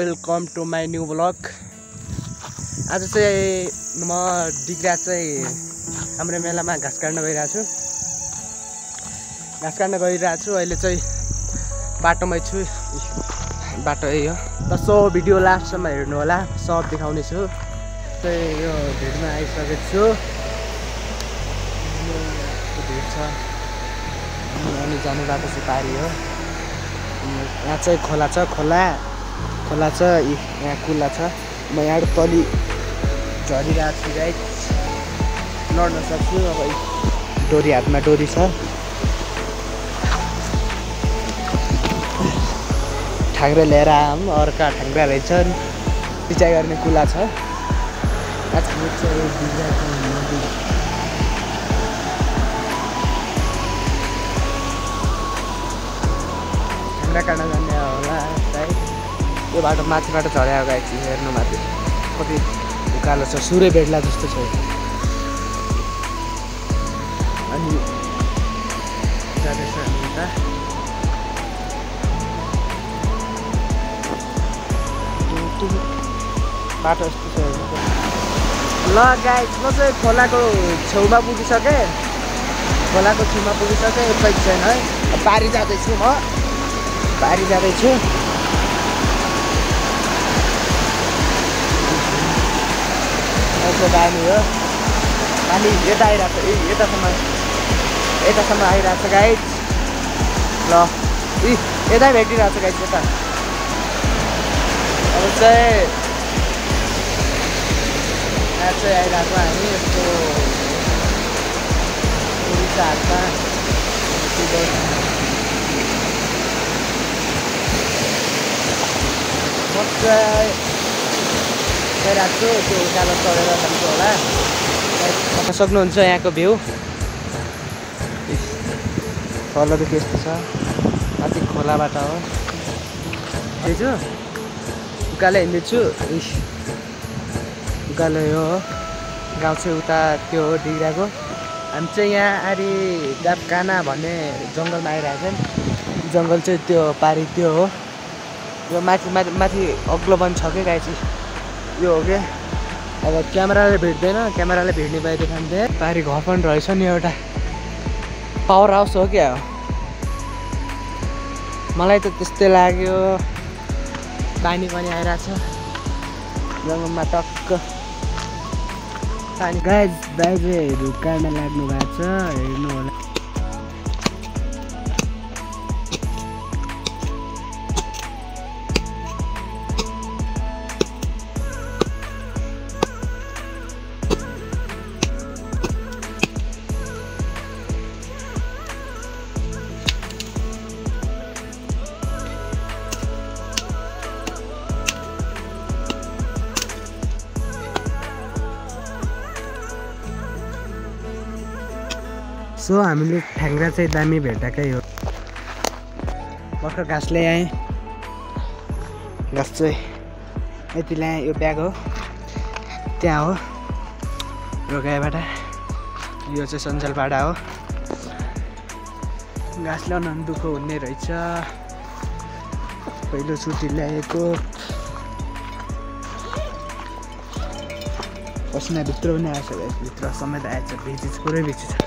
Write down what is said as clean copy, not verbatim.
Welcome to my new blog. आज चाहिँ म डिग्रा चाहिँ हाम्रो मेलामा घाँस काट्न गइरहेको छु। अहिले चाहिँ बाटोमै छु। बाटो यही हो। त सो भिडियो लास्टसम्म हेर्नु होला, सब देखाउने छु। चाहिँ यो भिडमा आइसकेको छु। भिड छ अनि जाने बाटो चाहिँ पारी हो। यहाँ चाहिँ खोला छ, खोला छ, यहाँ कुला छ। म यहाँ तली झरिरहेको छु गाइस, लड्न सक्छु। अब डोरी हातमा डोरी छ। ठाङ्ग्रे लिएर आऊँ, अर्का ठाङ्ग्रा रहेछ। सिँचाइ गर्ने कुला छ। ठाङ्ग्रा काट्न जाने होला सायद। यो बाटो माथिबाट झऱ्या गाइस, हेर्नु माथि कति उकालो छ, सुरै भेट्ला जस्तो छ। अनि जाँदैछ हामी उता। बाटो यस्तो छ। ल गाइस, म चाहिँ खोलाको छेउमा पुगिसकेँ। एकैछिन छैन है। पारी जाँदैछु म, बानी हो। पानी यता आइरहेको छ, यतासम्म आइरहेको छ गाइस। ल यता भेटिरहेको छ गाइस, यता। अब चाहिँ यहाँ चाहिँ आइरहेको हामी यस्तो हातमा गइरहेको छु। त्यो उकालो चढेर जान्छु होला। सक्नुहुन्छ यहाँको भ्यू। तलदेखि यस्तो छ, माथि खोलाबाट हो। हिँड्छु उकालो हिँड्दैछु। उकालो यो हो। गाउँ चाहिँ उता त्यो हो डिग्राको। हामी चाहिँ यहाँ आरी डाबकाना भन्ने जङ्गलमा आइरहेको छ। जङ्गल चाहिँ त्यो पारी त्यो हो। यो माथि अग्लो वन छ क्या गाई चाहिँ, यो हो क्या। अब क्यामेराले भिड्दैन, क्यामेराले भिड्ने भए देखाउँथे। पारी घर पनि रहेछ नि एउटा, पावर हाउस हो क्या। मलाई त त्यस्तै लाग्यो। पानी पनि आइरहेको छ जङ्गलमा टक्क पानी। गाइस दाइजहरू काट्न लाग्नु भएको छ, हेर्नु होला। सो हामीले ठ्याङ्ग्रा चाहिँ दामी भेट्दाकै हो। भर्खर घाँस ल्याएँ। घाँस चाहिँ यति ल्याएँ। यो ब्याग हो, त्यहाँ हो रोगाएबाट। यो चाहिँ सञ्जालपाडा हो। घाँस ल्याउन दुःख हुने रहेछ। पहिलोचोटि ल्याएको। पसिना भित्र पनि आएछ, भित्र समेत आएछ। भिजी पुरै भिजी छ।